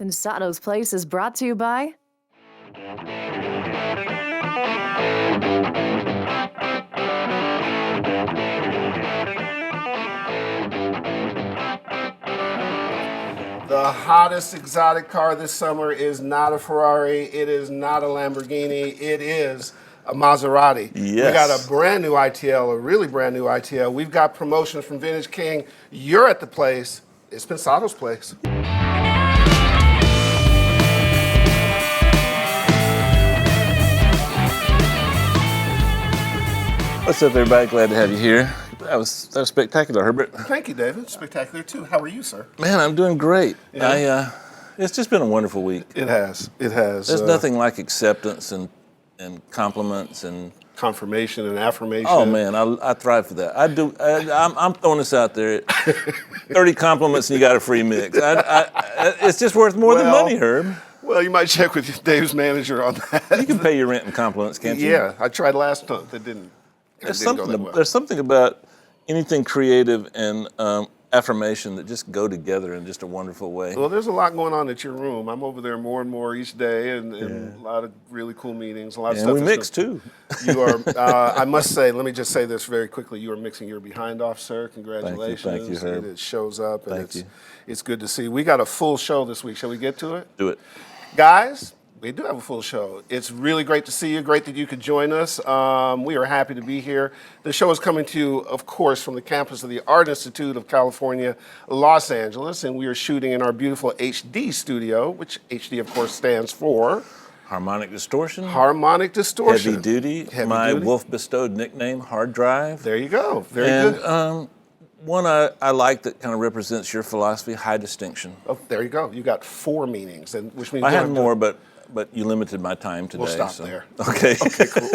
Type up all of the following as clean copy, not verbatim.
Pensado's Place is brought to you by the hottest exotic car this summer is not a Ferrari, it is not a Lamborghini, it is a Maserati. Yes. We got a brand new ITL, a really brand new ITL. We've got promotions from Vintage King. You're at the place. It's Pensado's Place. What's up, everybody? Glad to have you here. That was spectacular, Herbert. Thank you, David. Spectacular, too. How are you, sir? Man, I'm doing great. Yeah. It's just been a wonderful week. It has. It has. There's nothing like acceptance and compliments and confirmation and affirmation. Oh man, I thrive for that. I do. I'm throwing this out there. 30 compliments and you got a free mix. It's just worth more than money, Herb. Well, you might check with Dave's manager on that. You can pay your rent in compliments, can't you? Yeah, I tried last month. It didn't. There's something about anything creative and affirmation that just go together in just a wonderful way. Well, there's a lot going on at your room. I'm over there more and more each day, and a lot of really cool meetings. A lot of stuff. And we mix too. You are. I must say. Let me just say this very quickly. You are mixing your behind off, sir. Congratulations. Thank you, Herb. It shows up, and Thank you. It's good to see. We got a full show this week. Shall we get to it? Do it, guys. We do have a full show. It's really great to see you. Great that you could join us. We are happy to be here. The show is coming to you, of course, from the campus of the Art Institute of California, Los Angeles, and we are shooting in our beautiful HD studio, which HD, of course, stands for Harmonic Distortion. Harmonic Distortion. Heavy duty. My wolf-bestowed nickname, Hard Drive. There you go. Very good. One I like that kind of represents your philosophy, high distinction. Oh, there you go. You got 4 meanings, and which means I had more, but you limited my time today. We'll stop there. Okay. Okay, cool.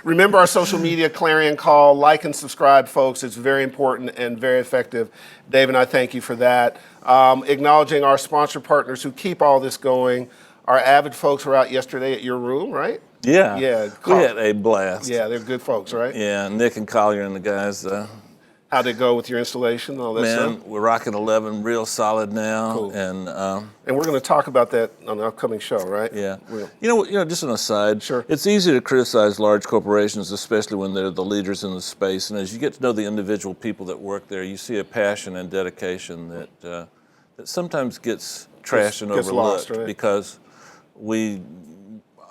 Remember our social media clarion call. Like and subscribe, folks. It's very important and very effective. Dave and I thank you for that. Acknowledging our sponsor partners who keep all this going. Our Avid folks were out yesterday at your room, right? Yeah. Yeah. We had a blast. Yeah, they're good folks, right? Yeah, Nick and Collier and the guys. How'd it go with your installation and all that stuff? Man, we're rocking 11 real solid now. Cool. And we're going to talk about that on the upcoming show, right? Yeah. You know, just an aside. Sure. It's easy to criticize large corporations, especially when they're the leaders in the space. And as you get to know the individual people that work there, you see a passion and dedication that sometimes gets trashed and overlooked lost, right? Because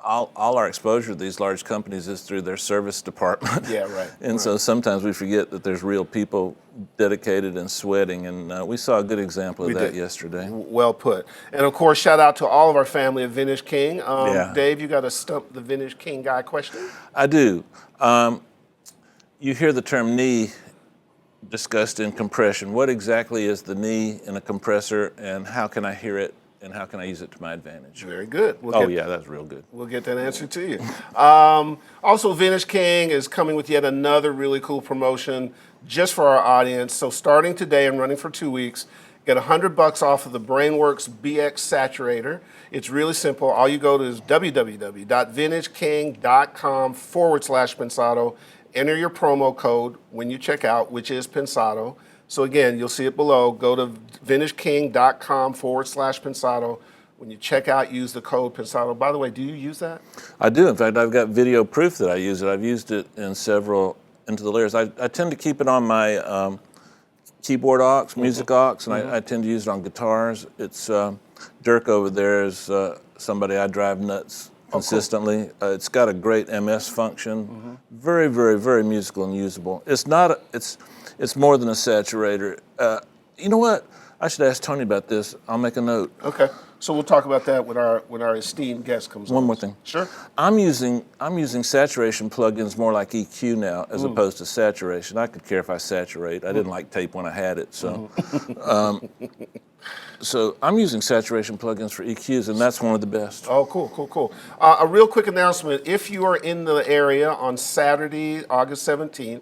all our exposure to these large companies is through their service department. Yeah, right. And so sometimes we forget that there's real people dedicated and sweating, and we saw a good example of that yesterday. Well put. And of course, shout out to all of our family of Vintage King. Yeah. Dave, you got a stump the Vintage King guy question? I do. You hear the term knee discussed in compression. What exactly is the knee in a compressor, and how can I hear it? And how can I use it to my advantage? Very good. Yeah, that's real good. We'll get that answer to you. Also, Vintage King is coming with yet another really cool promotion just for our audience. So starting today and running for 2 weeks, get $100 off of the BrainWorks BX Saturator. It's really simple. All you go to is www.vintageking.com/Pensado. Enter your promo code when you check out, which is Pensado. So again, you'll see it below. Go to vintageking.com/Pensado. When you check out, use the code Pensado. By the way, do you use that? I do. In fact, I've got video proof that I use it. I've used it in several into the layers. I tend to keep it on my keyboard aux, music aux, and I tend to use it on guitars. It's Dirk over there is somebody I drive nuts consistently. Cool. It's got a great MS function. Very, very, very musical and usable. It's not. It's more than a saturator. You know what? I should ask Tony about this. I'll make a note. Okay. So we'll talk about that when our esteemed guest comes on. One more thing. Sure. I'm using saturation plugins more like EQ now as opposed to saturation. I could care if I saturate. I didn't like tape when I had it, so. So I'm using saturation plugins for EQs, and that's one of the best. Oh, cool. A real quick announcement. If you are in the area on Saturday, August 17th,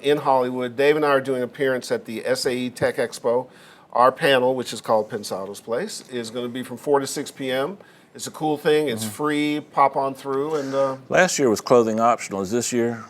in Hollywood, Dave and I are doing an appearance at the SAE Tech Expo. Our panel, which is called Pensado's Place, is going to be from 4 to 6 p.m. It's a cool thing. It's free. Pop on through. And last year was clothing optional. Is this year?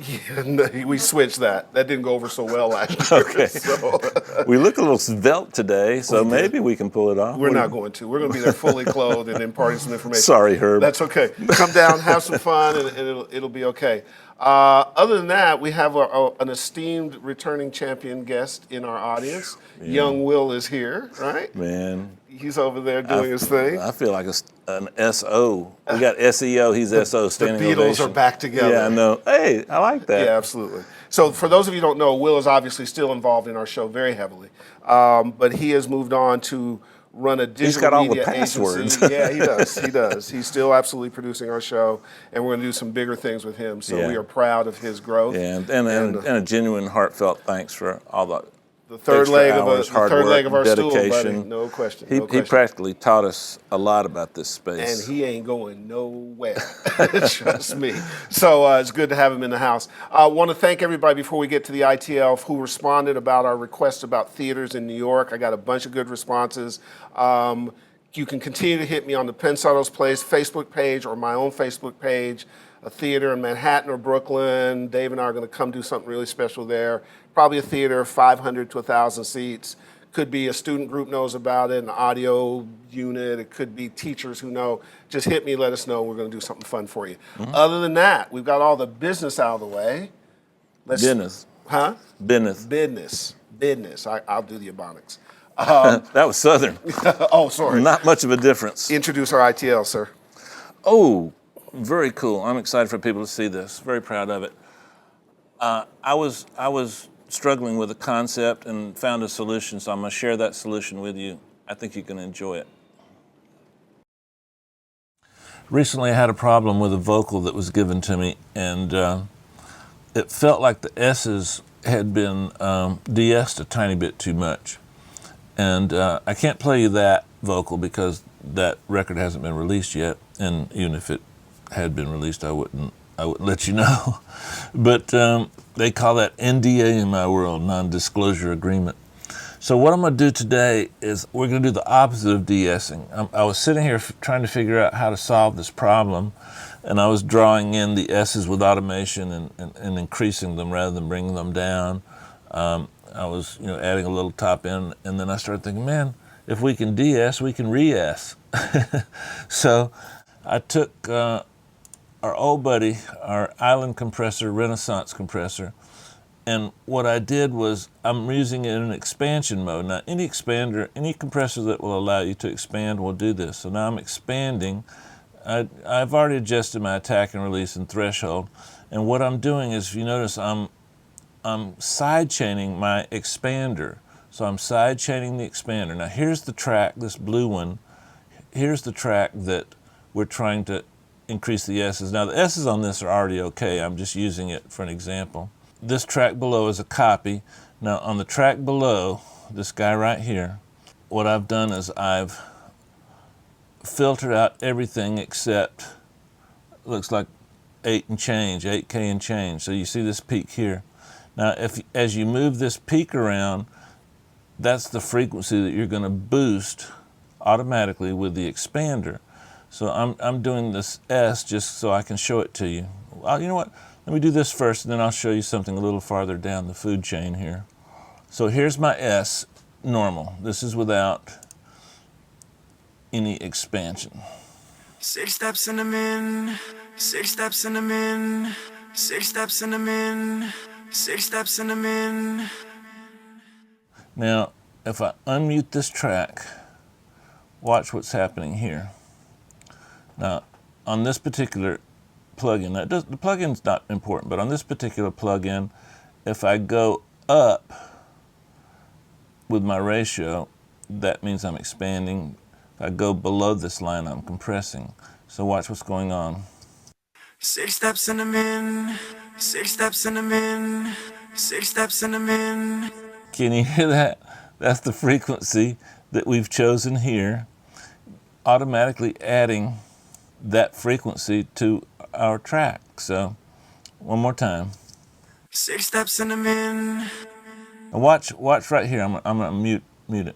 Yeah, no, we switched that. That didn't go over so well last year. Okay. So, We look a little svelte today, so We did. maybe we can pull it off. we're not going to. We're going to be there fully clothed and imparting some information. Sorry, Herb. That's okay. Come down, have some fun, and it'll be okay. Other than that, we have an esteemed returning champion guest in our audience. Young Will is here, right? Man, He's over there doing his thing. I feel like an SO. We got SEO, he's SO, The standing Beatles ovation. are back together. Yeah, I know. Hey, I like that. Yeah, absolutely. So for those of you who don't know, Will is obviously still involved in our show very heavily, but he has moved on to run a digital got all the media passwords. agency. Yeah, he does. He does. He's still absolutely producing our show, and we're going to do some bigger things with him. So we are proud of his growth. Yeah, and a genuine, heartfelt thanks for all the third extra leg hours, of hard third work, leg of our stool, buddy. dedication. No question. He practically taught us a lot about this space. And he ain't going nowhere. Trust me. So it's good to have him in the house. I want to thank everybody before we get to the ITL who responded about our request about theaters in New York. I got a bunch of good responses. You can continue to hit me on the Pensado's Place Facebook page or my own Facebook page. A theater in Manhattan or Brooklyn. Dave and I are going to come do something really special there. Probably a theater, 500 to 1,000 seats. Could be a student group knows about it, an audio unit. It could be teachers who know. Just hit me, let us know. We're going to do something fun for you. Other than that, we've got all the business out of the way. Business. Huh? Business. Business. I'll do the Ebonics. That was Southern. Oh, sorry. Not much of a difference. Introduce our ITL, sir. Oh, very cool. I'm excited for people to see this. Very proud of it. I was struggling with a concept and found a solution, so I'm going to share that solution with you. I think you can enjoy it. Recently, I had a problem with a vocal that was given to me, and it felt like the S's had been de-essed a tiny bit too much. And I can't play you that vocal because that record hasn't been released yet, and even if it had been released, I wouldn't let you know. But they call that NDA in my world, non-disclosure agreement. So what I'm going to do today is we're going to do the opposite of de-essing. I was sitting here trying to figure out how to solve this problem, and I was drawing in the S's with automation and increasing them rather than bringing them down. I was adding a little top end, and then I started thinking, man, if we can de-ess, we can re-ess. So I took our old buddy, our Island compressor, Renaissance compressor, and what I did was I'm using it in an expansion mode. Now, any expander, any compressor that will allow you to expand will do this. So now I'm expanding. I've already adjusted my attack and release and threshold, and what I'm doing is, if you notice, I'm side-chaining my expander. So I'm side-chaining the expander. Now here's the track, this blue one. Here's the track that we're trying to increase the S's. Now the S's on this are already okay. I'm just using it for an example. This track below is a copy. Now on the track below, this guy right here, what I've done is I've filtered out everything except, looks like 8K and change. So you see this peak here. Now as you move this peak around, that's the frequency that you're going to boost automatically with the expander. So I'm doing this S just so I can show it to you. Well, you know what? Let me do this first, and then I'll show you something a little farther down the food chain here. So here's my S, normal. This is without any expansion. 6 steps in the min, 6 steps in the min, 6 steps in the min, 6 steps in the min. Now, if I unmute this track, watch what's happening here. Now, on this particular plugin, the plugin's not important, but on this particular plugin, if I go up with my ratio, that means I'm expanding. If I go below this line, I'm compressing. So watch what's going on. 6 steps in the min, 6 steps in the min, 6 steps in the min. Can you hear that? That's the frequency that we've chosen here, automatically adding that frequency to our track. So, one more time. 6 steps in the min, And watch right here. I'm gonna mute it.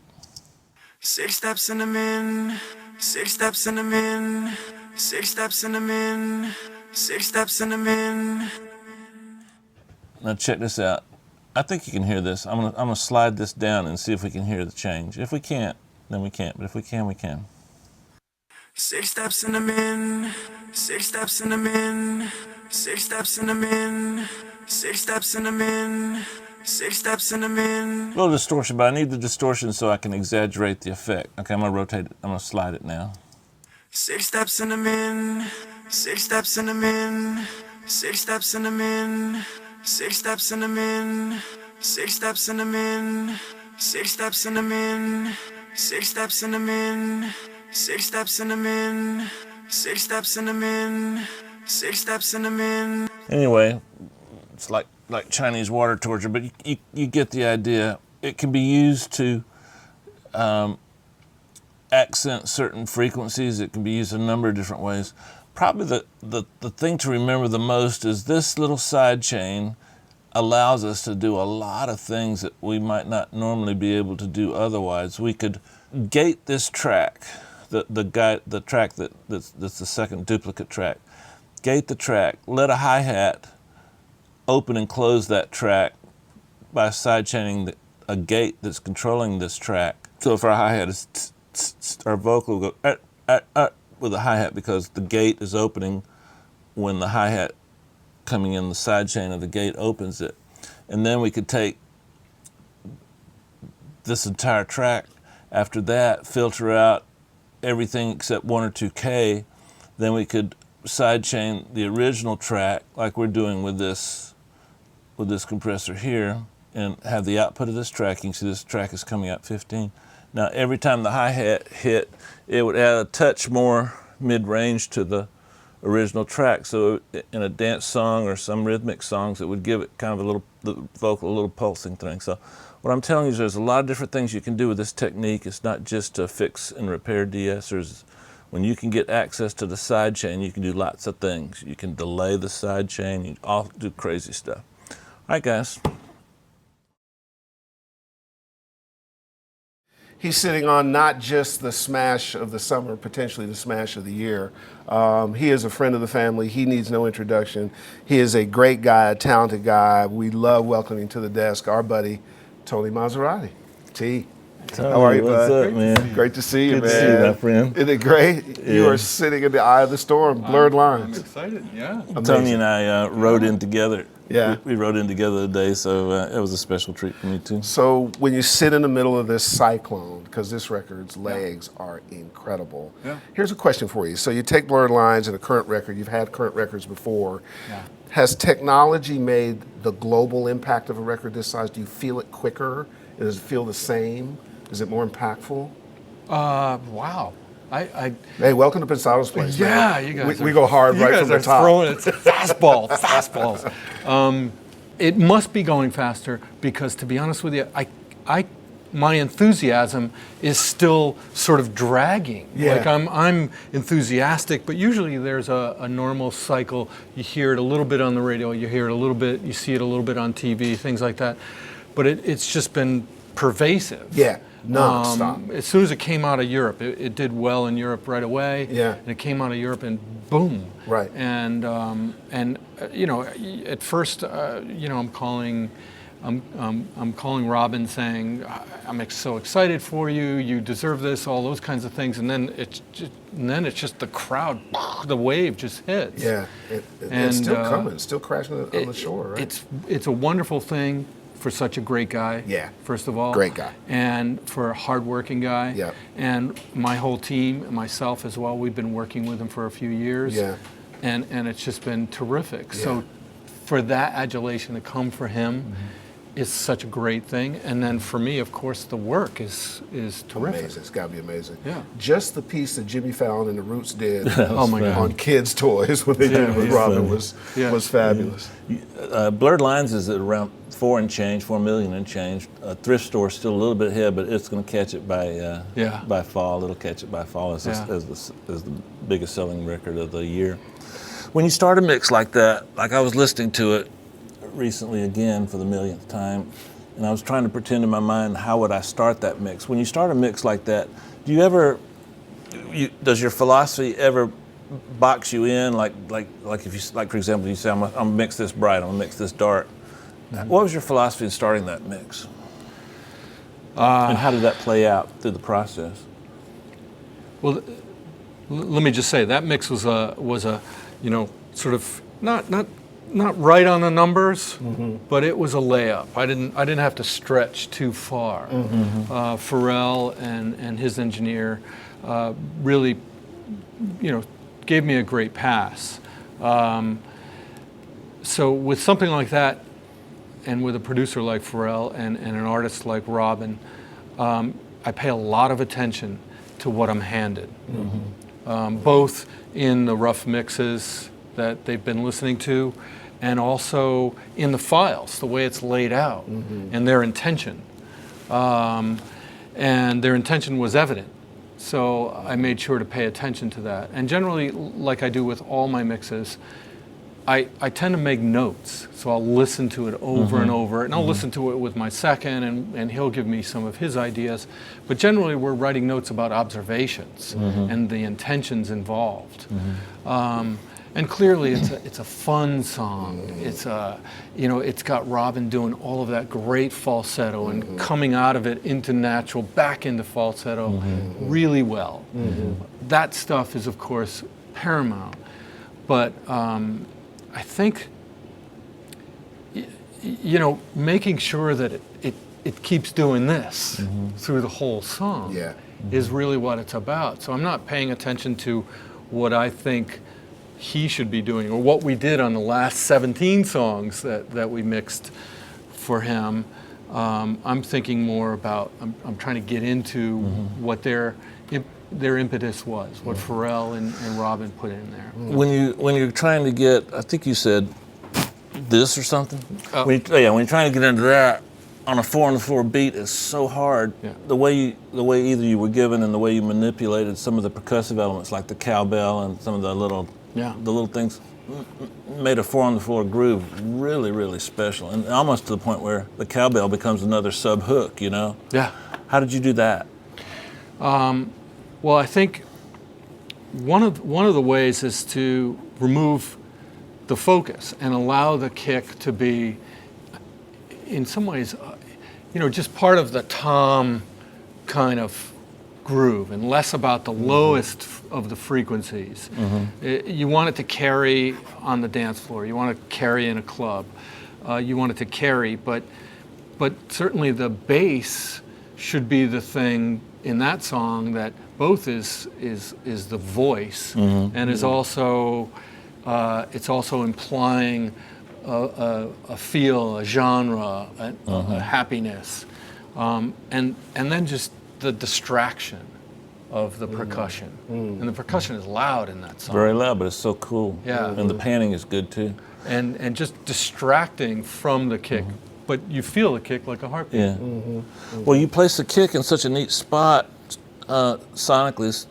6 steps in the min, 6 steps in the min, 6 steps in the min, 6 steps in the min. Now check this out. I think you can hear this. I'm gonna slide this down and see if we can hear the change. If we can't, then we can't. But if we can, we can. 6 steps in the min, 6 steps in the min, 6 steps in the min, 6 steps in the min, 6 steps in the min. A little distortion, but I need the distortion so I can exaggerate the effect. Okay, I'm gonna rotate it. I'm gonna slide it now. 6 steps in the min, 6 steps in the min, 6 steps in the min, 6 steps in the min, 6 steps in the min, 6 steps in the min, 6 steps in the min, 6 steps in the min, 6 steps in the min, 6 steps in the min. Anyway, it's like Chinese water torture, but you get the idea. It can be used to accent certain frequencies. It can be used a number of different ways. Probably the thing to remember the most is this little sidechain allows us to do a lot of things that we might not normally be able to do otherwise. We could gate this track, the track that's the second duplicate track. Gate the track, let a hi-hat open and close that track by sidechaining a gate that's controlling this track. So if our hi-hat is our vocal will go with a hi-hat because the gate is opening when the hi-hat coming in the sidechain of the gate opens it. And then we could take this entire track, after that, filter out everything except 1 or 2 K, then we could sidechain the original track like we're doing with this compressor here and have the output of this track. You can see this track is coming out 15. Now every time the hi-hat hit, it would add a touch more mid-range to the original track. So in a dance song or some rhythmic songs, it would give it kind of the vocal, a little pulsing thing. So what I'm telling you is there's a lot of different things you can do with this technique. It's not just to fix and repair de-essers. When you can get access to the sidechain, you can do lots of things. You can delay the sidechain, you all do crazy stuff. All right, guys. He's sitting on not just the smash of the summer, potentially the smash of the year. He is a friend of the family. He needs no introduction. He is a great guy, a talented guy. We love welcoming to the desk our buddy, Tony Maserati. T. Tony, how are you, what's bud? up, man? Great to see you, Good man. to see you, my friend. Isn't it great? Yeah. You are sitting in the eye of the storm, blurred lines. I'm excited, yeah. Amazing. Tony and I rode in together. Yeah. We rode in together today, so it was a special treat for me, too. So when you sit in the middle of this cyclone, because this record's legs are incredible, Yeah. here's a question for you. So you take Blurred Lines and a current record, you've had current records before. Yeah. Has technology made the global impact of a record this size? Do you feel it quicker? Does it feel the same? Is it more impactful? Wow. Hey, welcome to Pensado's place. Yeah, man. you guys. We go hard right from the top. Throwing it fastballs. It must be going faster because, to be honest with you, my enthusiasm is still sort of dragging. Yeah. Like I'm enthusiastic, but usually there's a normal cycle. You hear it a little bit on the radio, you hear it a little bit, you see it a little bit on TV, things like that. But it's just been pervasive. Yeah, non-stop. As soon as it came out of Europe, it did well in Europe right away. Yeah. And it came out of Europe and boom. Right. And you know, at first, you know, I'm calling Robin saying, I'm so excited for you. You deserve this. All those kinds of things. And then it's just the crowd, the wave just hits. Yeah, it's still coming. It's still crashing on the shore, right? It's a wonderful thing for such a great guy. Yeah. First of all. Great guy. And for a hardworking guy. Yeah. And my whole team, myself as well, we've been working with him for a few years. Yeah. And it's just been terrific. Yeah. So for that adulation to come for him is such a great thing. And then for me, of course, the work is terrific. Amazing. It's got to be amazing. Yeah. Just the piece that Jimmy Fallon and the Roots did Oh my God. on kids' toys when they did it with yeah. Robin was fabulous. Blurred Lines is at around 4 million and change. Thrift Store's still a little bit ahead, but it's going to catch it by fall. It'll catch it by fall as the biggest selling record of the year. When you start a mix like that, like I was listening to it recently again for the millionth time, and I was trying to pretend in my mind how would I start that mix. When you start a mix like that, does your philosophy ever box you in? Like if you, like for example, you say I'm gonna mix this bright, I'm gonna mix this dark. What was your philosophy in starting that mix? And how did that play out through the process? Well, let me just say that mix was a sort of not right on the numbers, but it was a layup. I didn't have to stretch too far. Pharrell and his engineer really, gave me a great pass. So with something like that, and with a producer like Pharrell and an artist like Robin, I pay a lot of attention to what I'm handed, both in the rough mixes that they've been listening to, and also in the files, the way it's laid out, and their intention. And their intention was evident. So I made sure to pay attention to that. And generally, like I do with all my mixes, I tend to make notes. So I'll listen to it over and over, and I'll listen to it with my second, and he'll give me some of his ideas. But generally, we're writing notes about observations and the intentions involved. And clearly, it's a fun song. It's it's got Robin doing all of that great falsetto and coming out of it into natural, back into falsetto, really well. That stuff is, of course, paramount. But I think, making sure that it keeps doing this through the whole song is really what it's about. So I'm not paying attention to what I think he should be doing or what we did on the last 17 songs that we mixed for him. I'm thinking more about, I'm trying to get into what their impetus was, what Pharrell and Robin put in there. When you're trying to get, I think you said this or something. When you're trying to get into that on a 4-on-the-floor beat is so hard. Yeah. The way either you were given and the way you manipulated some of the percussive elements, like the cowbell and some of the little things, made a 4-on-the-floor groove really, really special, and almost to the point where the cowbell becomes another sub hook. Yeah. How did you do that? Well, I think one of the ways is to remove the focus and allow the kick to be, in some ways, just part of the tom kind of groove and less about the lowest of the frequencies. You want it to carry on the dance floor. You want to carry in a club. You want it to carry, but certainly the bass should be the thing in that song that both is the voice and is also it's also implying a feel, a genre, a happiness, and then just the distraction of the percussion. And the percussion is loud in that song. Very loud, but it's so cool. Yeah. And the panning is good too. And just distracting from the kick, but you feel the kick like a heartbeat. Yeah. Well, you place the kick in such a neat spot sonically.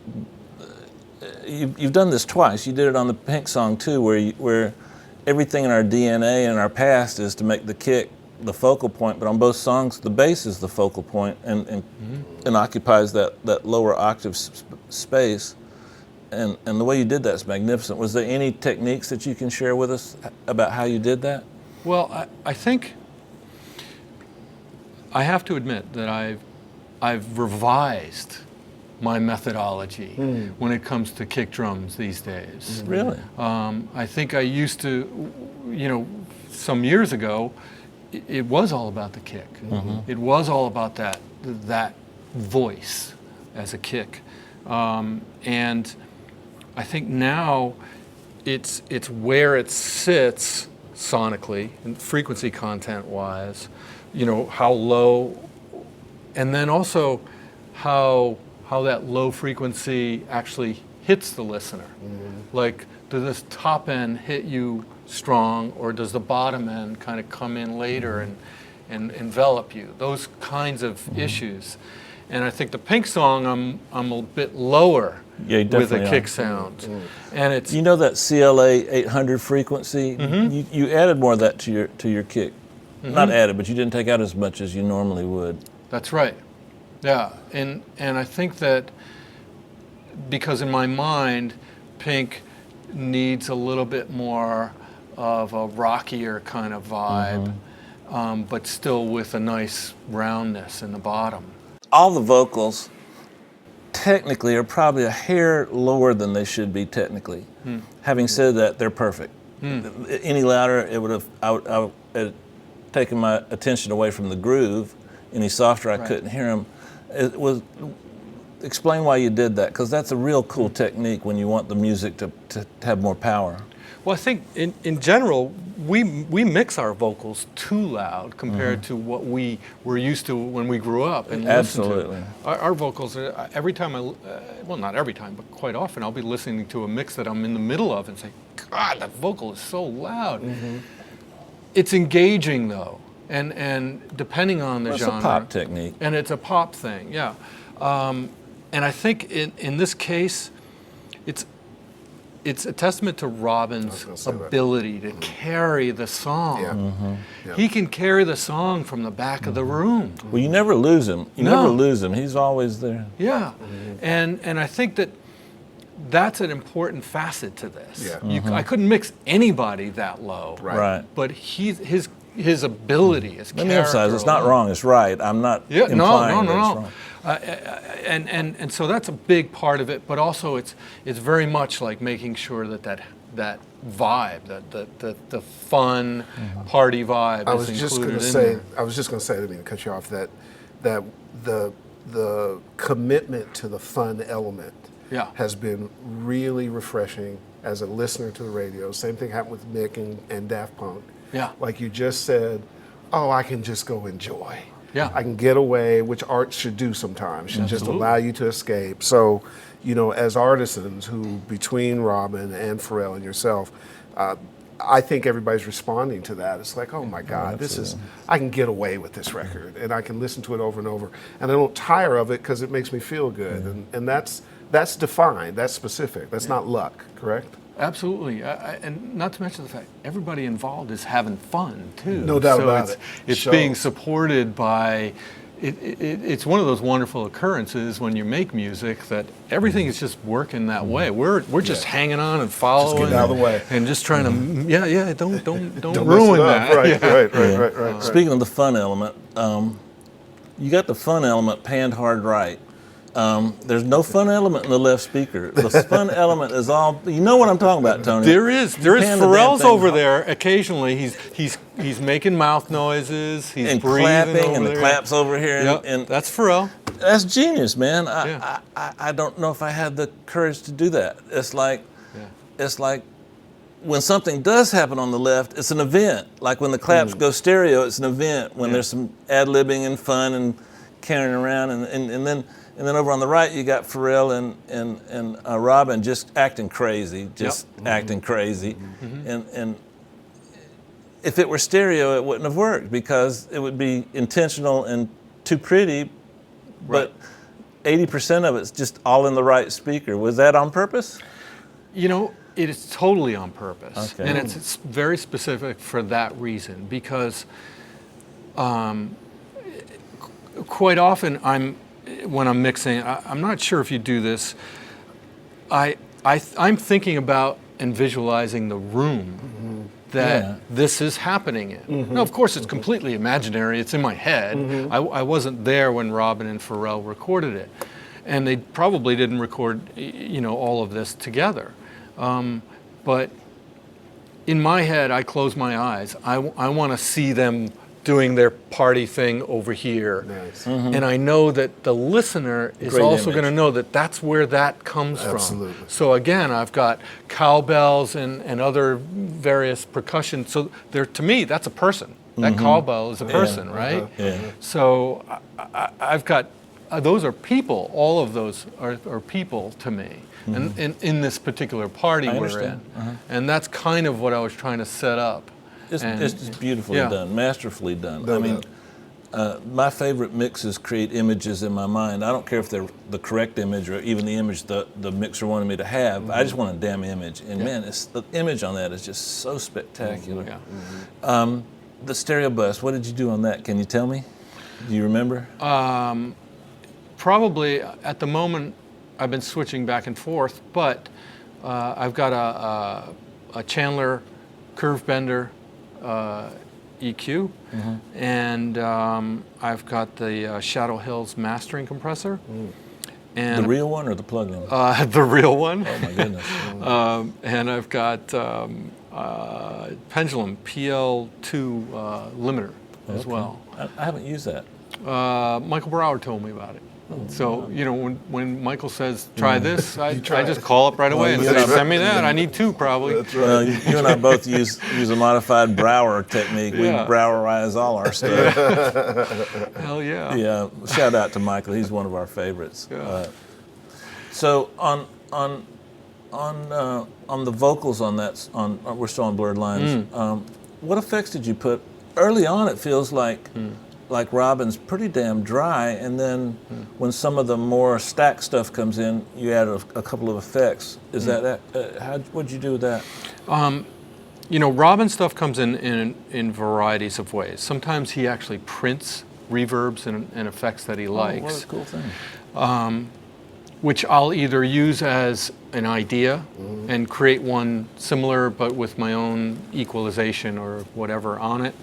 You've done this twice. You did it on the Pink song too, where everything in our DNA and our past is to make the kick the focal point, but on both songs the bass is the focal point and occupies that lower octave space. And the way you did that is magnificent. Was there any techniques that you can share with us about how you did that? Well, I think I have to admit that I've revised my methodology when it comes to kick drums these days. Really? I think I used to, some years ago, it was all about the kick. It was all about that voice as a kick. And I think now it's where it sits sonically and frequency content wise, how low, and then also how that low frequency actually hits the listener. Like, does this top end hit you strong, or does the bottom end kind of come in later and envelop you? Those kinds of issues. And I think the Pink song, I'm a bit lower with a kick sound. And it's that CLA 800 frequency. You added more of that to your kick. Not added, but you didn't take out as much as you normally would. That's right. Yeah, and I think that because in my mind, Pink needs a little bit more of a rockier kind of vibe. but still with a nice roundness in the bottom. All the vocals technically are probably a hair lower than they should be technically. Having said that, they're perfect. Any louder, it would have I would have taken my attention away from the groove. Any softer, I couldn't hear them. It was. Explain why you did that, because that's a real cool technique when you want the music to have more power. Well, I think in general, we mix our vocals too loud compared to what we were used to when we grew up and listened to. Absolutely. Our vocals, every time well, not every time, but quite often, I'll be listening to a mix that I'm in the middle of and say, God, that vocal is so loud. It's engaging though, and depending on the genre. It's a pop technique. And it's a pop thing, yeah. And I think in this case, it's a testament to Robin's ability to carry the song. He can carry the song from the back of the room. Well, you never lose him. You never lose him. He's always there. Yeah, and I think that's an important facet to this. I couldn't mix anybody that low. Right. But his ability, his Let me character. emphasize, it's not wrong. It's right. I'm not implying that it's wrong. And so that's a big part of it, but also it's very much like making sure that vibe, the fun party vibe I is was just included going to in say, there. I was just going to say, I didn't mean to cut you off, that the commitment to the fun element has been really refreshing as a listener to the radio. Same thing happened with Mick and Daft Punk. Yeah. Like you just said, oh, I can just go enjoy. Yeah. I can get away, which art should do sometimes, should just allow you to escape. So, you know, as artisans who, between Robin and Pharrell and yourself, I think everybody's responding to that. It's like, oh my God, I can get away with this record, and I can listen to it over and over, and I don't tire of it because it makes me feel good. And that's defined, that's specific, that's not luck, correct? Absolutely, and not to mention the fact everybody involved is having fun too. No doubt about it. It's being supported by. It's one of those wonderful occurrences when you make music that everything is just working that way. We're just hanging on and following, Just getting out of the way, and just trying to don't mess ruin it up. that. Right. Speaking of the fun element, you got the fun element panned hard right. There's no fun element in the left speaker. The fun element is all. You know what I'm talking about, Tony? There is. pan the damn Pharrell's thing over hard. there. Occasionally, he's making mouth noises. He's and breathing clapping, over and the there. claps over here. Yep, And that's Pharrell. that's genius, man. Yeah. I don't know if I had the courage to do that. It's like when something does happen on the left, it's an event. Like when the claps go stereo, it's an event. When there's some ad-libbing and fun and carrying around, and then over on the right, you got Pharrell and Robin just acting crazy, acting crazy. And if it were stereo, it wouldn't have worked because it would be intentional and too pretty, but 80% of it's just all in the right speaker. Was that on purpose? You know, it is totally on purpose. Okay. And it's very specific for that reason because quite often when I'm mixing, I'm not sure if you do this, I'm thinking about and visualizing the room that this is happening in. Now, of course, it's completely imaginary. It's in my head. I wasn't there when Robin and Pharrell recorded it. And they probably didn't record, all of this together. But in my head, I close my eyes. I want to see them doing their party thing over here. Nice. And I know that the listener is Great also image. going to know that that's where that comes Absolutely. from. So again, I've got cowbells and other various percussion. So to me, that's a person. That cowbell is a person, right? Yeah. So I've got, those are people. All of those are people to me. And in this particular party I we're understand. in. And that's kind of what I was trying to set up. It's just beautifully done, masterfully done. No I mean, doubt. my favorite mixes create images in my mind. I don't care if they're the correct image or even the image the mixer wanted me to have. I just want a damn image. And man, the image on that is just so spectacular. The stereo bus, what did you do on that? Can you tell me? Do you remember? Probably at the moment, I've been switching back and forth, but I've got a Chandler curve bender EQ, and I've got the Shadow Hills mastering compressor. And The real one or the plug-in? the real one. Oh my goodness. And I've got Pendulum PL2 limiter as well. I haven't used that. Michael Brower told me about it. So, you know, when Michael says, try this, I just call up right away and say, send me that. I need two, probably. That's right. You and I both use a modified Brower technique. We Yeah. Browerize all our stuff. Hell yeah. Yeah, shout out to Michael. He's one of our favorites. Yeah. So on the vocals on that, we're still on Blurred Lines. What effects did you put? Early on, it feels like Robin's pretty damn dry, and then when some of the more stacked stuff comes in, you add a couple of effects. Is that what'd you do with that? You know, Robin stuff comes in varieties of ways. Sometimes he actually prints reverbs and effects that he likes. What a cool thing. Which I'll either use as an idea and create one similar but with my own equalization or whatever on it.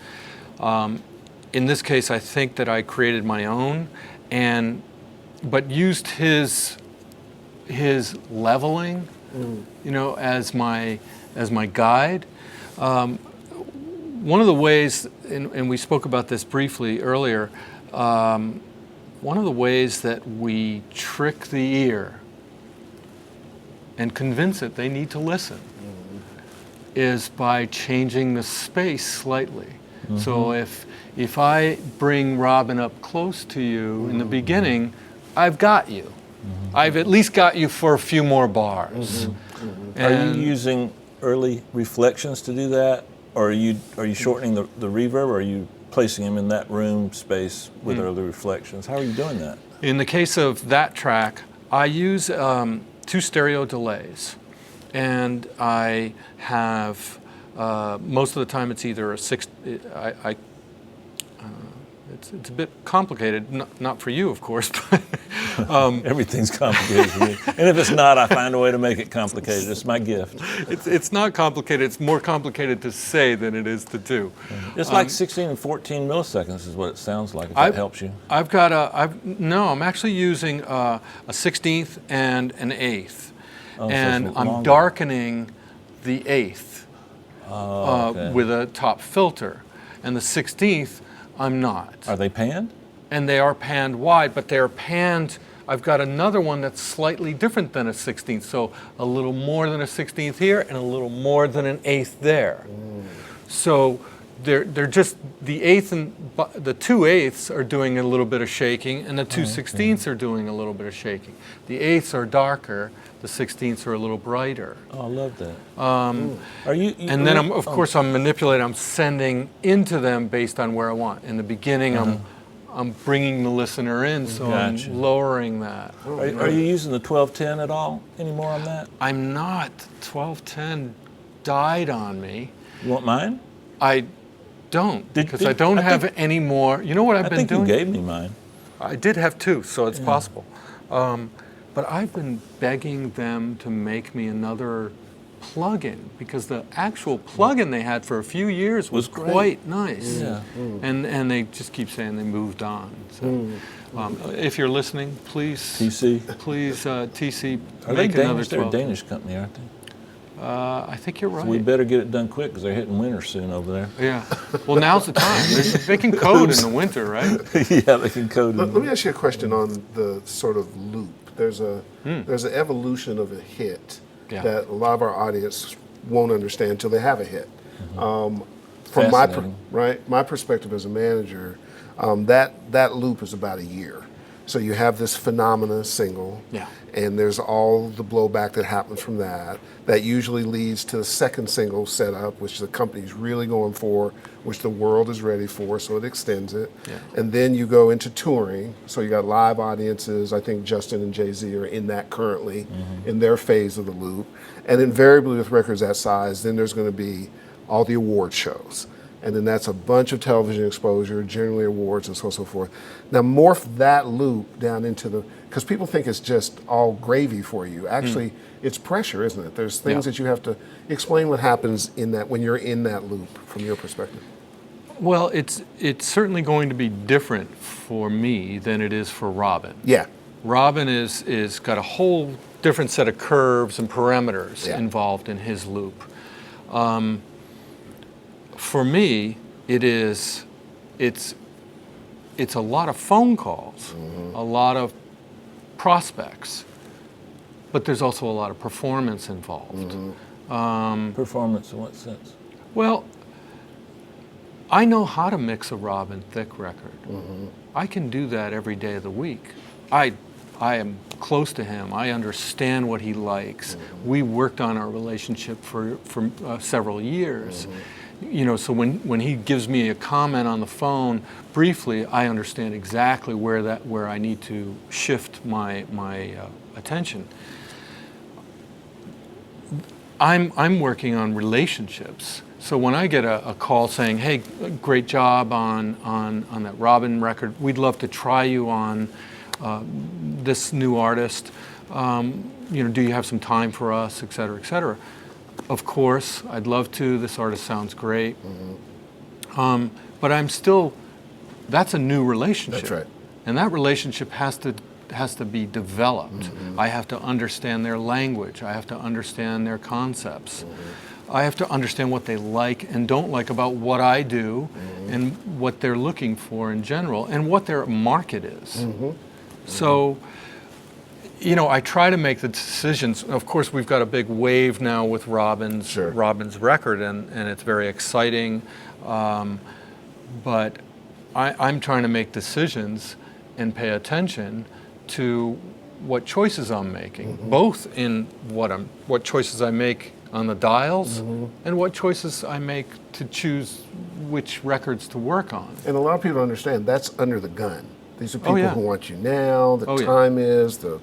In this case, I think that I created my own, but used his leveling, you know, as my guide. One of the ways, and we spoke about this briefly earlier, one of the ways that we trick the ear and convince it they need to listen is by changing the space slightly. So if I bring Robin up close to you in the beginning, I've got you. I've at least got you for a few more bars. Are you using early reflections to do that, or are you shortening the reverb, or are you placing him in that room space with early reflections? How are you doing that? In the case of that track, I use 2 stereo delays, and I have most of the time it's either a 6. It's a bit complicated, not for you, of course, but Everything's complicated for me. And if it's not, I find a way to make it complicated. It's my gift. it's not complicated. It's more complicated to say than it is to do. It's like 16 and 14 milliseconds is what it sounds like, if that helps you. I'm actually using a 16th and an 8th. And so it's I'm longer. darkening the 8th Okay. with a top filter. And the 16th, I'm not. Are they panned? And they are panned wide, but they're panned. I've got another one that's slightly different than a 16th, so a little more than a 16th here and a little more than an 8th there. So they're just the 8th and the 2 8ths are doing a little bit of shaking, and the 2 16ths are doing a little bit of shaking. The 8ths are darker, the 16ths are a little brighter. Oh, I love that. Are you And then, of course, I'm manipulating. I'm sending into them based on where I want. In the beginning, I'm bringing the listener in, so Gotcha. I'm lowering that. Are you using the 1210 at all anymore on that? I'm not. 1210 died on me. You want mine? I don't, Did- because did- I don't I have think- any more. You know what I've I been think doing? you gave me mine. I did have 2, so it's possible. But I've been begging them to make me another plug-in, because the actual plug-in they had for a few years was great. quite nice. Yeah. And they just keep saying they moved on. So, if you're listening, please, TC. please, TC, Are they make another Danish? They're a 12. Danish company, aren't they? I think you're right. We better get it done quick because they're hitting winter soon over there. Yeah. Well, now's the time. They can code in the winter, right? Yeah, they can code Let it. me ask you a question on the sort of loop. There's an evolution of a hit Yeah. that a lot of our audience won't understand until they have a hit. From my perspective as a manager, that loop is about a year. So you have this phenomena single, Yeah. and there's all the blowback that happens from that. That usually leads to the second single setup, which the company's really going for, which the world is ready for, so it extends it. Yeah. And then you go into touring, so you got live audiences. I think Justin and Jay-Z are in that currently, in their phase of the loop. And invariably with records that size, then there's going to be all the award shows. And then that's a bunch of television exposure, generally awards and so on and so forth. Now morph that loop down into because people think it's just all gravy for you. Actually, it's pressure, isn't it? There's things that you have to explain what happens in that when you're in that loop from your perspective. Well, it's certainly going to be different for me than it is for Robin. Yeah. Robin is got a whole different set of curves and parameters Yeah. involved in his loop. For me, it's a lot of phone calls, a lot of prospects, but there's also a lot of performance involved. Performance in what sense? Well, I know how to mix a Robin Thicke record. I can do that every day of the week. I am close to him. I understand what he likes. We worked on our relationship for several years. You know, so when he gives me a comment on the phone briefly, I understand exactly where I need to shift my attention. I'm working on relationships. So when I get a call saying, "Hey, great job on that Robin record. We'd love to try you on this new artist. You know, do you have some time for us, et cetera, et cetera?" Of course, I'd love to. This artist sounds great. But that's a new relationship. That's right. And that relationship has to be developed. I have to understand their language. I have to understand their concepts. I have to understand what they like and don't like about what I do and what they're looking for in general and what their market is. So, you know, I try to make the decisions. Of course, we've got a big wave now with Robin's record, and it's very exciting. But I'm trying to make decisions and pay attention to what choices I'm making, both in what choices I make on the dials and what choices I make to choose which records to work on. And a lot of people understand that's under the gun. These are people yeah. who want you now. The time is, the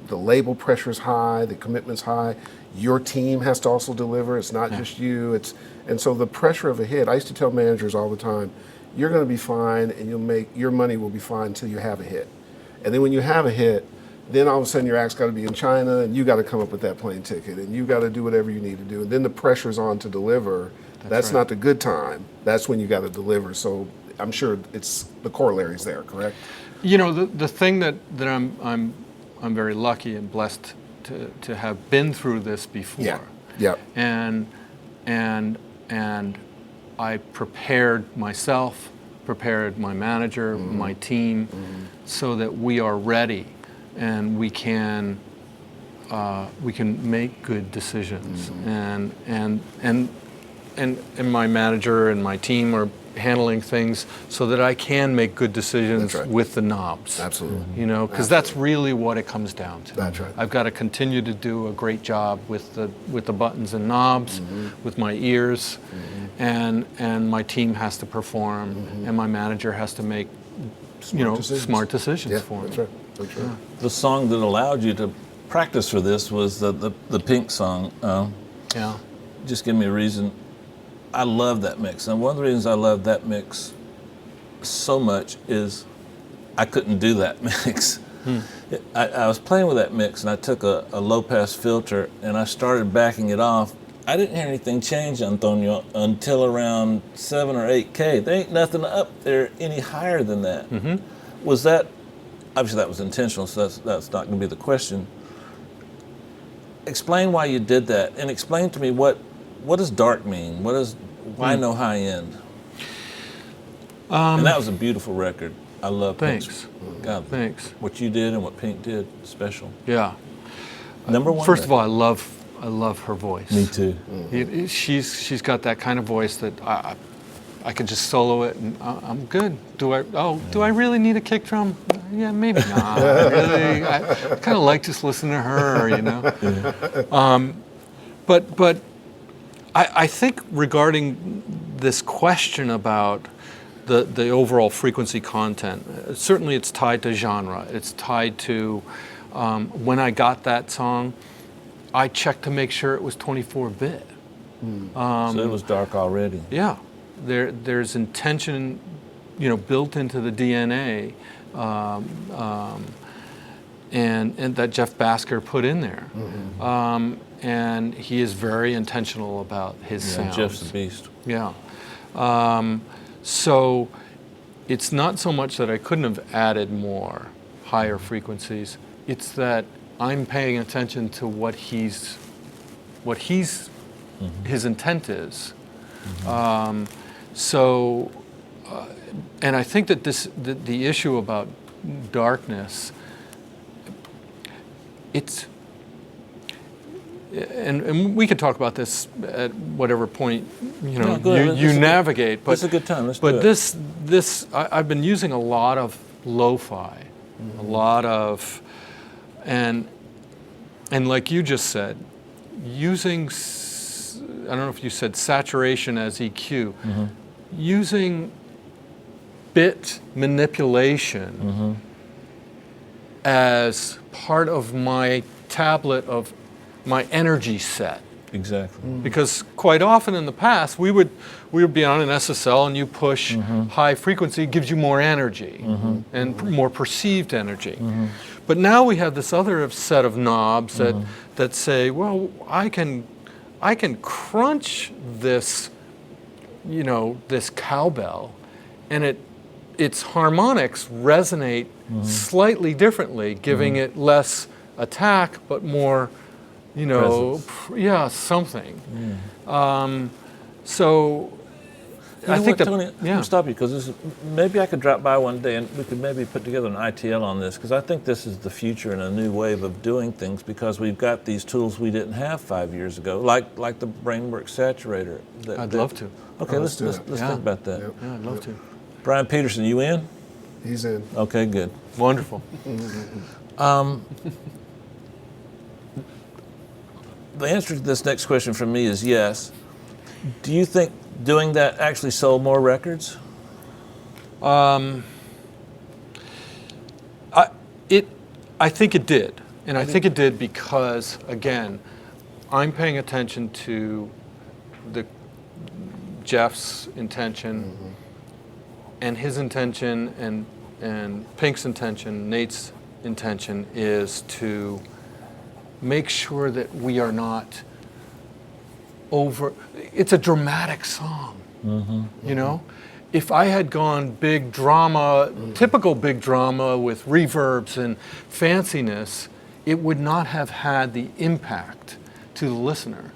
label pressure is high, the commitment's high. Your team has to also deliver. It's not just you. And so the pressure of a hit. I used to tell managers all the time, you're going to be fine, and your money will be fine until you have a hit. And then when you have a hit, then all of a sudden your act's got to be in China, and you got to come up with that plane ticket, and you got to do whatever you need to do. And then the pressure's on to deliver. That's right. not the good time. That's when you got to deliver. So I'm sure it's the corollary's there, correct? You know, the thing that I'm very lucky and blessed to have been through this before. Yeah. And I prepared myself, prepared my manager, my team, so that we are ready and we can make good decisions. And my manager and my team are handling things so that I can make good decisions with the knobs. Absolutely. You know, because that's really what it comes down to. That's right. I've got to continue to do a great job with the buttons and knobs, with my ears, and my team has to perform, and my manager has to make smart decisions for me. That's right. That's right. The song that allowed you to practice for this was the Pink song. Just give me a reason. I love that mix. And one of the reasons I love that mix so much is I couldn't do that mix. I was playing with that mix, and I took a low-pass filter, and I started backing it off. I didn't hear anything change, Antonio, until around 7 or 8K. There ain't nothing up there any higher than that. Was that, obviously that was intentional, so that's not going to be the question. Explain why you did that, and explain to me what does dark mean? Why no high end? And that was a beautiful record. I love Thanks. God, Thanks. what you did and what Pink did, special. Yeah. Number one. First of all, I love her voice. Me too. She's got that kind of voice that I could just solo it and I'm good. Do I really need a kick drum? Yeah, maybe not. Really, I kind of like just listening to her, you know. But I think regarding this question about the overall frequency content, certainly it's tied to genre. It's tied to when I got that song, I checked to make sure it was 24-bit. So it was dark already. Yeah, there's intention, built into the DNA, and that Jeff Basker put in there. And he is very intentional about his sounds. Jeff's the beast. Yeah. So it's not so much that I couldn't have added more higher frequencies. It's that I'm paying attention to what his intent is. And I think that the issue about darkness, and we could talk about this at whatever point you navigate. But it's a good time. Let's do but it. I've been using a lot of lo-fi, a lot of, and like you just said, using I don't know if you said saturation as EQ, using bit manipulation as part of my tablet of my energy set. Exactly. Because quite often in the past, we would be on an SSL and you push high frequency, it gives you more energy and more perceived energy. But now we have this other set of knobs that say, well, I can crunch this, this cowbell, and its harmonics resonate slightly differently, giving it less attack but more, something. So I think Tony, I'm going to stop you because maybe I could drop by one day and we could maybe put together an ITL on this, because I think this is the future and a new wave of doing things, because we've got these tools we didn't have 5 years ago, like the Brainwork Saturator. I'd love to. Okay, let's think about that. Yep. Yeah, I'd love to. Brian Peterson, you in? He's in. Okay, good. Wonderful. The answer to this next question from me is yes. Do you think doing that actually sold more records? I think it did. And I think it did because, again, I'm paying attention to Jeff's intention and his intention and Pink's intention, Nate's intention is to make sure that we are not over. It's a dramatic song, If I had gone big drama, typical big drama with reverbs and fanciness, it would not have had the impact to the listener.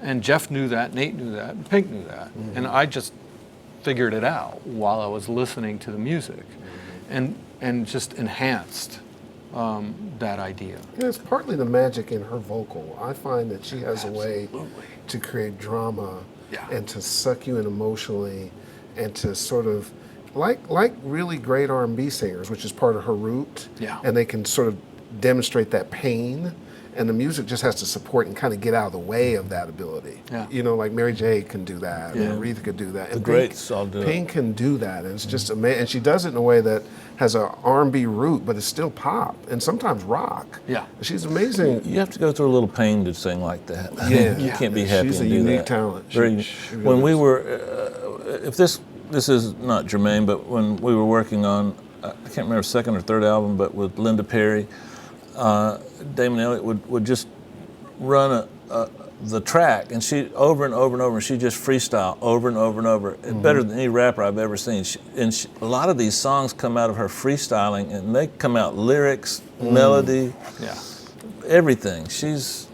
And Jeff knew that, Nate knew that, and Pink knew that. And I just figured it out while I was listening to the music and just enhanced that idea. Yeah, it's partly the magic in her vocal. I find that she has a way to create drama and to suck you in emotionally and to sort of, like really great R&B singers, which is part of her root, and they can sort of demonstrate that pain, and the music just has to support and kind of get out of the way of that ability. Like Mary J can do that, and Aretha could do that. And the greats all do it. Pink can do that, and it's just amazing. And she does it in a way that has a R&B root, but it's still pop and sometimes rock. She's amazing. You have to go through a little pain to sing like that. You can't be happy She's and a do unique that. talent. When we were, if this is not germane, but when we were working on, I can't remember second or third album, but with Linda Perry, Damon Elliott would just run the track, and she over and over and over, and she just freestyle over and over and over, better than any rapper I've ever seen. A lot of these songs come out of her freestyling, and they come out lyrics, melody, everything.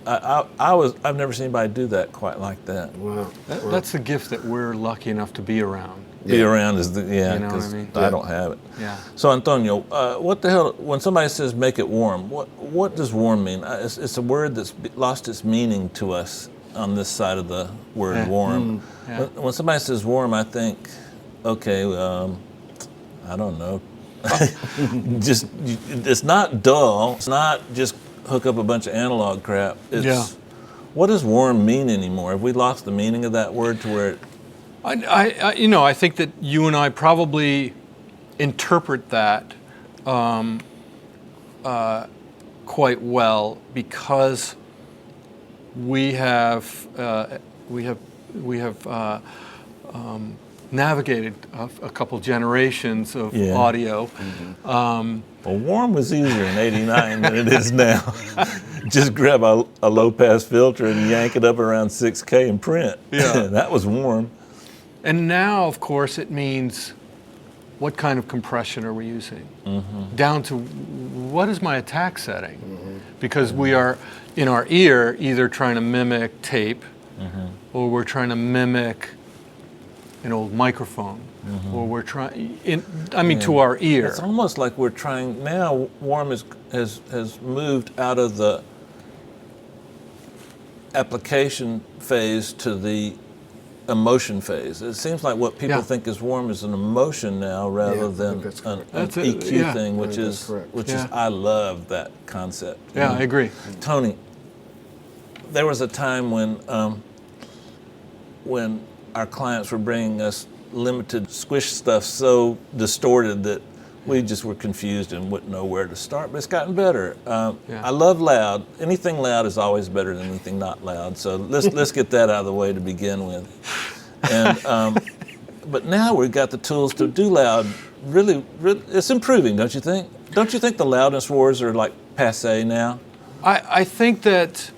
I've never seen anybody do that quite like that. Wow. That's the gift that we're lucky enough to be around. Be around is You know what I mean? I don't have it. Yeah. So Antonio, what the hell? When somebody says "make it warm," what does warm mean? It's a word that's lost its meaning to us on this side of the word warm. When somebody says warm, I think, okay, I don't know. It's not dull. It's not just hook up a bunch of analog crap. What does warm mean anymore? Have we lost the meaning of that word to where it? I think that you and I probably interpret that quite well because we have navigated a couple generations of audio. Well, warm was easier in '89 than it is now. Just grab a low pass filter and yank it up around 6K and print. That was warm. And now, of course, it means what kind of compression are we using? Down to what is my attack setting? Because we are, in our ear, either trying to mimic tape or we're trying to mimic an old microphone. Or we're trying, to our ear. It's almost like we're trying, now Warm has moved out of the application phase to the emotion phase. It seems like what people think is Warm is an emotion now rather than an EQ thing, which is I love that concept. Yeah, I agree. Tony, there was a time when our clients were bringing us limited squish stuff so distorted that we just were confused and wouldn't know where to start, but it's gotten better. I love loud. Anything loud is always better than anything not loud, so let's get that out of the way to begin with. And but now we've got the tools to do loud. Really, it's improving, don't you think? Don't you think the loudness wars are like passé now? I think that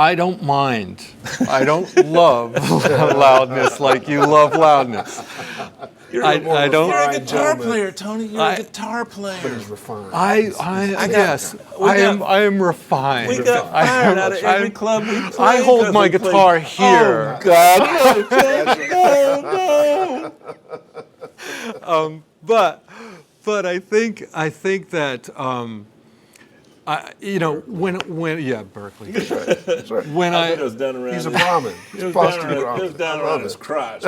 I don't mind. I don't love loudness like you love loudness. You're a guitar player, Tony. You're a guitar player. But he's refined. Yes, I am refined. We got fired out of every club we played. I hold my guitar here. Oh God! But I think that when Berkeley. That's right. When It was down around. He's a Brahmin. It was down around his crotch.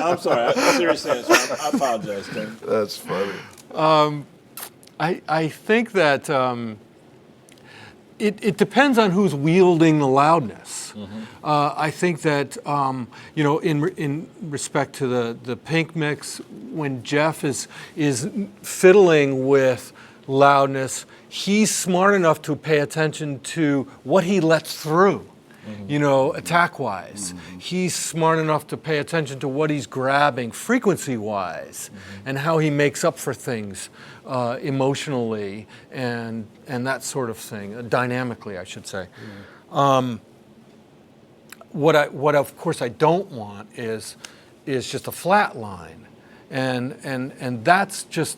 I'm sorry. Seriously, I apologize, Tony. That's funny. I think that it depends on who's wielding the loudness. I think that in respect to the Pink mix, when Jeff is fiddling with loudness, he's smart enough to pay attention to what he lets through. Attack-wise. He's smart enough to pay attention to what he's grabbing frequency-wise and how he makes up for things emotionally and that sort of thing, dynamically, I should say. What of course I don't want is just a flat line, and that's just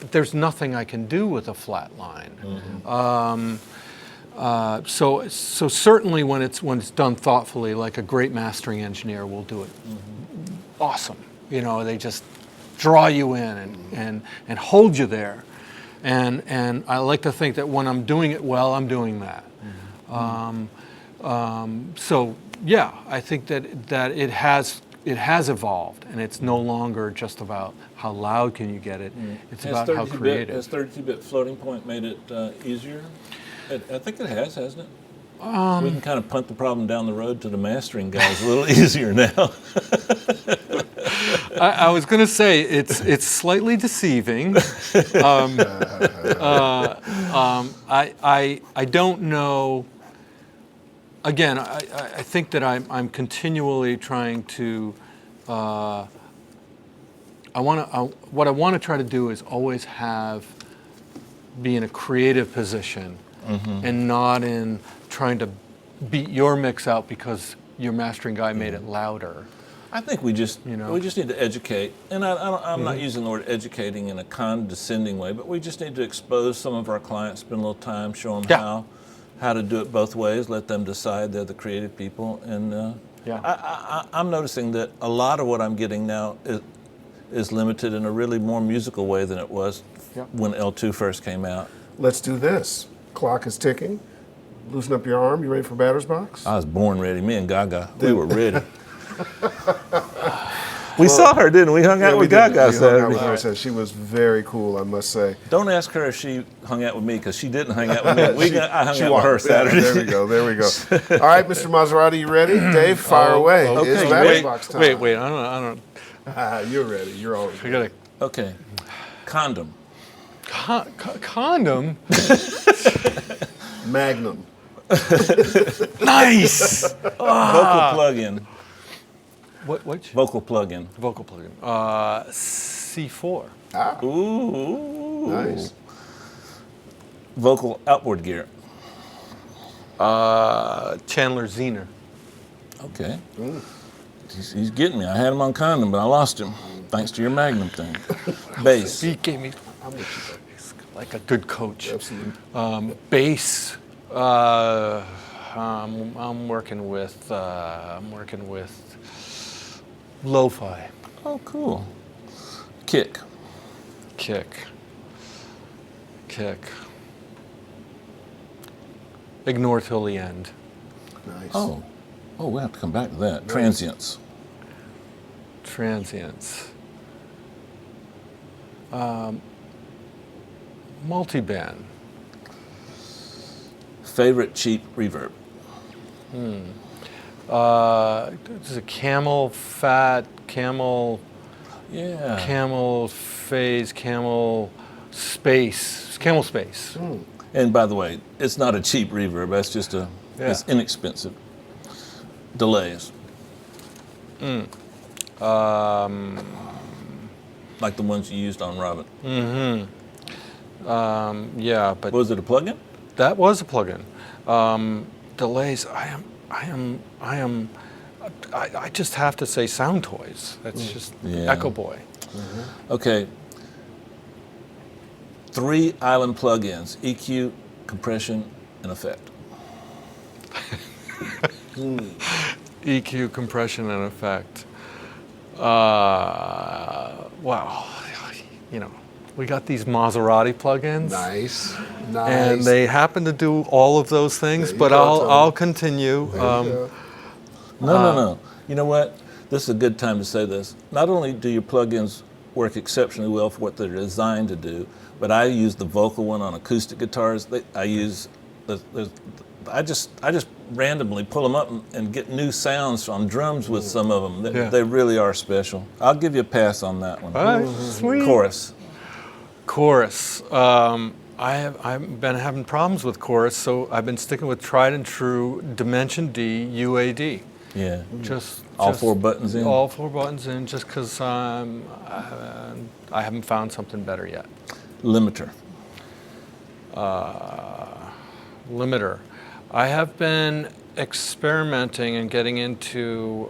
there's nothing I can do with a flat line. So certainly when it's done thoughtfully, like a great mastering engineer will do it. Awesome. They just draw you in and hold you there. And I like to think that when I'm doing it well, I'm doing that. So yeah, I think that it has evolved, and it's no longer just about how loud can you get it. It's about how creative. Has 32-bit floating point made it easier? I think it has, hasn't it? We can kind of punt the problem down the road to the mastering guys a little easier now. I was going to say it's slightly deceiving. I don't know. Again, I think that I'm continually trying to. What I want to try to do is always be in a creative position, and not in trying to beat your mix out because your mastering guy made it louder. I think we just need to educate, and I'm not using the word educating in a condescending way, but we just need to expose some of our clients, spend a little time, show them how to do it both ways, let them decide. They're the creative people, and I'm noticing that a lot of what I'm getting now is limited in a really more musical way than it was when L2 first came out. Let's do this. Clock is ticking. Loosen up your arm. You ready for batter's box? I was born ready. Me and Gaga, we were ready. We saw her, didn't we? Hung out with Gaga Saturday. She was very cool, I must say. Don't ask her if she hung out with me, because she didn't hang out with me. I hung out with her Saturday. There we go. All right, Mr. Maserati, you ready? Dave, fire away. Okay. It's batter's box time. Wait. I don't. You're ready. You're always ready. I gotta. Okay. Condom. Condom. Magnum. Nice. Vocal plug-in. What? Vocal plug-in. Vocal plug-in. C4. Ooh. Nice. Vocal outboard gear. Chandler Zener. Okay. He's getting me. I had him on condom, but I lost him thanks to your Magnum thing. Bass. He gave me, he's like a good coach. Absolutely. Bass. I'm working with lo-fi. Oh, cool. Kick. Kick. Ignore till the end. Nice. Oh, we'll have to come back to that. Transients. Transients. Multiband. Favorite cheap reverb. This is a Camel Fat, Camel Phase, Camel Space, Camel Space. And by the way, it's not a cheap reverb. That's just it's inexpensive. Delays. Like the ones you used on Robin. Yeah, but Was it a plugin? that was a plugin. Delays. I just have to say Sound Toys. That's just Yeah. Echo Boy. Okay. 3 island plugins: EQ, compression, and effect. EQ, compression, and effect. Wow. We got these Maserati plugins. Nice. And they happen to do all of those things, but I'll continue. No. You know what? This is a good time to say this. Not only do your plugins work exceptionally well for what they're designed to do, but I use the vocal one on acoustic guitars. I just randomly pull them up and get new sounds on drums with some of them. They really are special. I'll give you a pass on that one. All right, sweet. Chorus. I've been having problems with chorus, so I've been sticking with tried and true Dimension D UAD. Yeah. Just All 4 buttons in? All 4 buttons in, just because I haven't found something better yet. Limiter. Limiter. I have been experimenting and getting into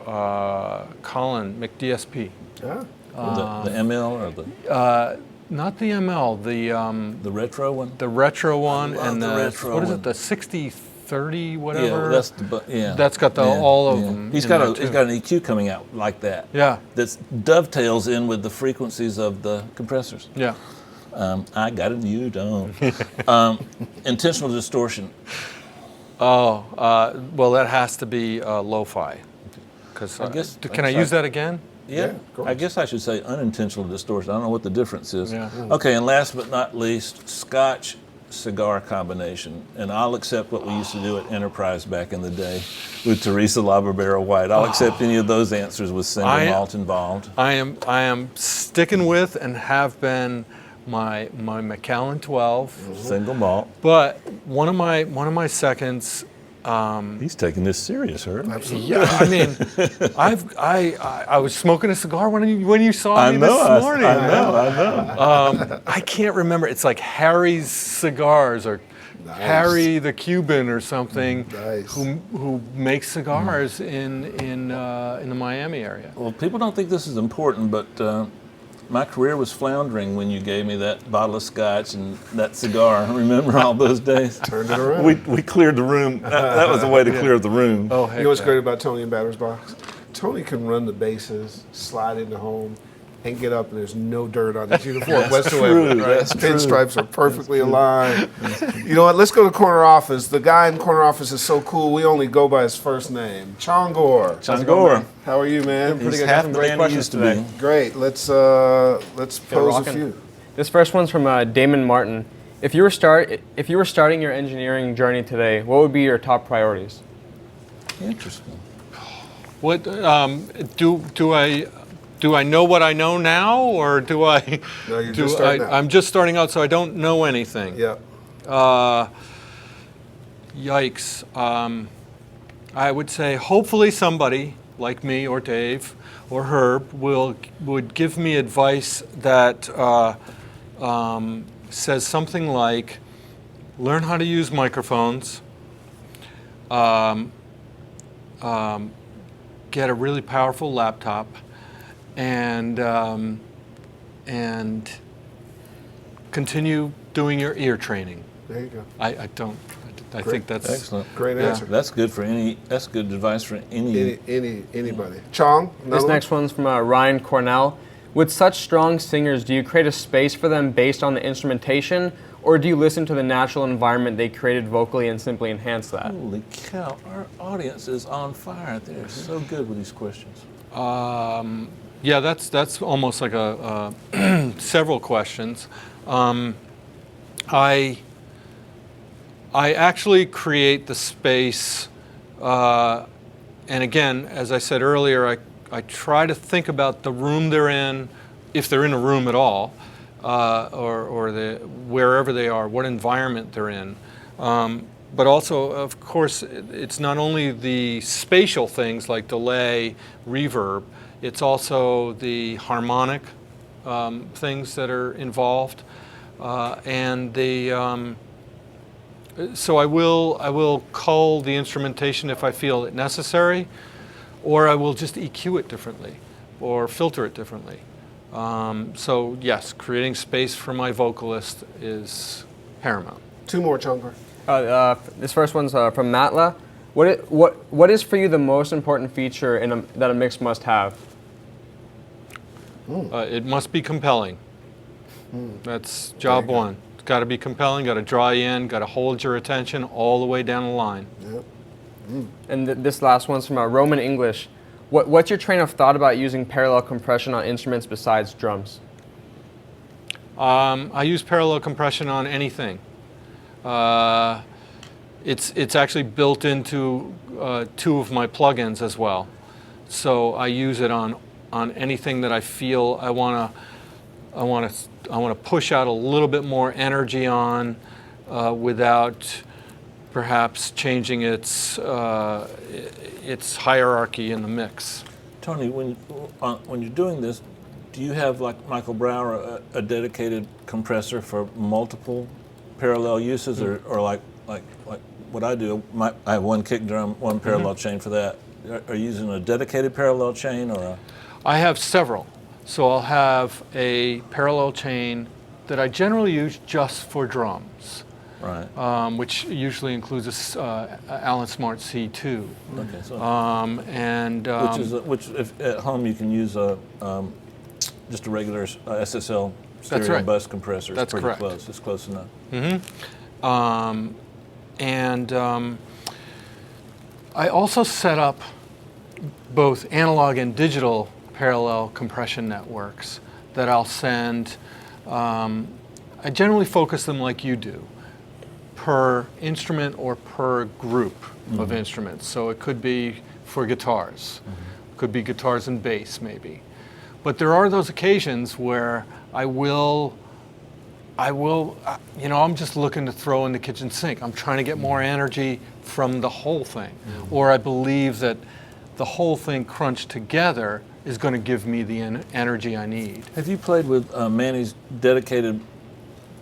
Colin McDSP. Yeah. The ML or the Not the ML, the retro one? the retro one, love and the retro what is one. it? The 6030 Yeah, whatever. that's got all of them. He's in got there, he's too. got an EQ coming out like that. Yeah. That dovetails in with the frequencies of the compressors. Yeah. I got it, you don't. Intentional distortion. Oh, well, that has to be lo-fi. Because can I use that again? Yeah, of course. I guess I should say unintentional distortion. I don't know what the difference is. Yeah. Okay, and last but not least, Scotch cigar combination. And I'll accept what we used to do at Enterprise back in the day with Teresa Labarbera White. I'll accept any of those answers with single malt involved. I am sticking with and have been my Macallan 12. Single malt. But one of my seconds. He's taking this serious, Herb. Absolutely. Yeah, I mean, I was smoking a cigar when you saw me this morning. I know. I can't remember. It's like Harry's Cigars or Harry the Cuban or something, Nice. who makes cigars in the Miami area. Well, people don't think this is important, but my career was floundering when you gave me that bottle of scotch and that cigar. Remember all those days? Turned it around. We cleared the room. That was the way to clear the room. Oh, You heck know what's yeah. great about Tony in Batter's Box? Tony can run the bases, slide into home, and get up, and there's no dirt on his uniform whatsoever. true, Right? that's true. Pinstripes are perfectly aligned. You know what? Let's go to corner office. The guy in corner office is so cool. We only go by his first name, Chongor. Chongor. How are you, man? He's half the man he used to be. Great. Let's pose a rocking. few. This first one's from Damon Martin. If you were starting your engineering journey today, what would be your top priorities? Interesting. What do I know what I know now, or do I? No, you're just starting out. I'm just starting out, so I don't know anything. Yeah. Yikes. I would say hopefully somebody like me or Dave or Herb would give me advice that says something like, learn how to use microphones, get a really powerful laptop, and continue doing your ear training. There you go. I don't. I think that's Excellent. Great Yeah. answer. That's good for any. That's good advice for any. Anybody. Chong, This another one? next one's from Ryan Cornell. With such strong singers, do you create a space for them based on the instrumentation, or do you listen to the natural environment they created vocally and simply enhance that? Holy cow! Our audience is on fire. They're so good with these questions. Yeah, that's almost like a several questions. I actually create the space, and again, as I said earlier, I try to think about the room they're in, if they're in a room at all, or wherever they are, what environment they're in. But also, of course, it's not only the spatial things like delay, reverb, it's also the harmonic things that are involved, and the. So I will cull the instrumentation if I feel it necessary, or I will just EQ it differently, or filter it differently. So yes, creating space for my vocalist is paramount. Two more, Chong. This first one's from Matla. What is for you the most important feature that a mix must have? It must be compelling. That's job one. It's got to be compelling, got to draw you in, got to hold your attention all the way down the line. Yep. And this last one's from Roman English. What's your train of thought about using parallel compression on instruments besides drums? I use parallel compression on anything. It's actually built into two of my plugins as well. So I use it on anything that I feel I want to push out a little bit more energy on without perhaps changing its hierarchy in the mix. Tony, when you're doing this, do you have, like Michael Brower, a dedicated compressor for multiple parallel uses, or like what I do? I have one kick drum, one parallel chain for that. Are you using a dedicated parallel chain or a? I have several. So I'll have a parallel chain that I generally use just for drums, Right. which usually includes a Allen Smart C2. Okay. So, which if at home you can use just a regular SSL stereo right. bus compressor. It's That's pretty correct. close. It's close enough. I also set up both analog and digital parallel compression networks that I'll send. I generally focus them like you do, per instrument or per group of instruments. So it could be for guitars, could be guitars and bass maybe. But there are those occasions where I will, I'm just looking to throw in the kitchen sink. I'm trying to get more energy from the whole thing. Or I believe that the whole thing crunched together is going to give me the energy I need. Have you played with Manny's dedicated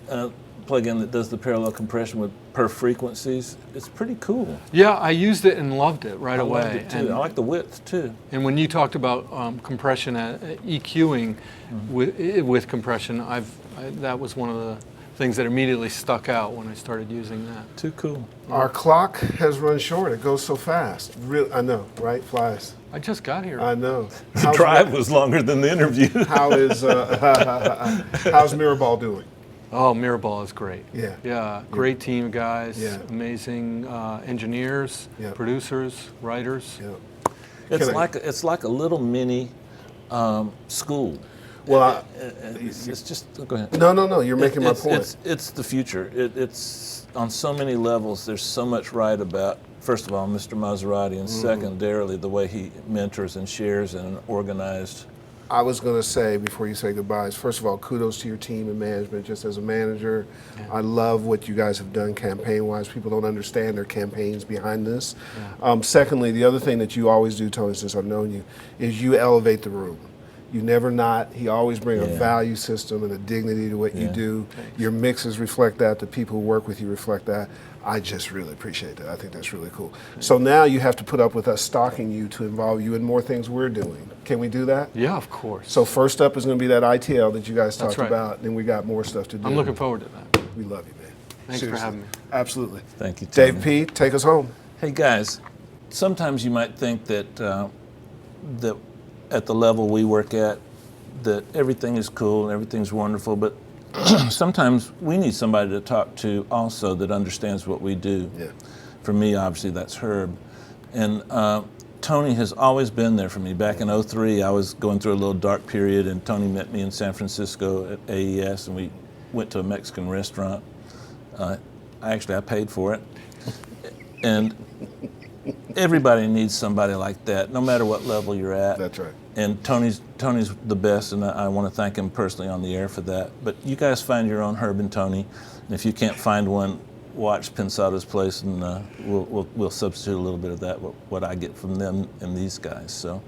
plugin that does the parallel compression with per frequencies? It's pretty cool. Yeah, I used it and loved it right I away. loved it too. I like the width too. And when you talked about compression, EQing with compression, that was one of the things that immediately stuck out when I started using that. Too cool. Our clock has run short. It goes so fast. I know, right? Flies. I just got here. I know. The drive was longer than the interview. How's Mirrorball doing? Oh, Mirrorball is great. Yeah. Yeah, great team of guys, Yeah. amazing engineers, Yeah. producers, writers. Yeah. It's like a little mini school. Well, It's just go ahead. no. You're making my point. It's the future. It's on so many levels. There's so much right about. First of all, Mr. Maserati, and secondarily, the way he mentors and shares in an organized. I was going to say before you say goodbyes, first of all, kudos to your team and management. Just as a manager, I love what you guys have done campaign-wise. People don't understand their campaigns behind this. Secondly, the other thing that you always do, Tony, since I've known you, is you elevate the room. You never not. He always bring a value system and a dignity to what you do. Your mixes reflect that. The people who work with you reflect that. I just really appreciate that. I think that's really cool. So now you have to put up with us stalking you to involve you in more things we're doing. Can we do that? Yeah, of course. So first up is going to be that ITL that you guys That's talked right. about. Then we got more stuff to do. I'm looking forward to that. We love you, man. Thanks for having me. Absolutely. Thank you, Tony. Dave P., take us home. Hey guys, sometimes you might think that that at the level we work at, that everything is cool and everything's wonderful, but sometimes we need somebody to talk to also that understands what we do. Yeah. For me, obviously, that's Herb. And Tony has always been there for me. Back in '03, I was going through a little dark period, and Tony met me in San Francisco at AES, and we went to a Mexican restaurant. I paid for it. And everybody needs somebody like that, no matter what level you're at. That's right. And Tony's the best, and I want to thank him personally on the air for that. But you guys find your own Herb and Tony, and if you can't find one, watch Pensado's Place, and we'll substitute a little bit of that, what I get from them and these guys. So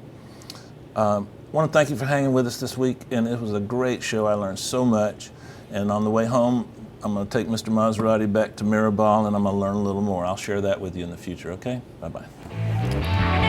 I want to thank you for hanging with us this week, and it was a great show. I learned so much, and on the way home, I'm going to take Mr. Maserati back to Mirabal, and I'm going to learn a little more. I'll share that with you in the future, okay? Bye-bye.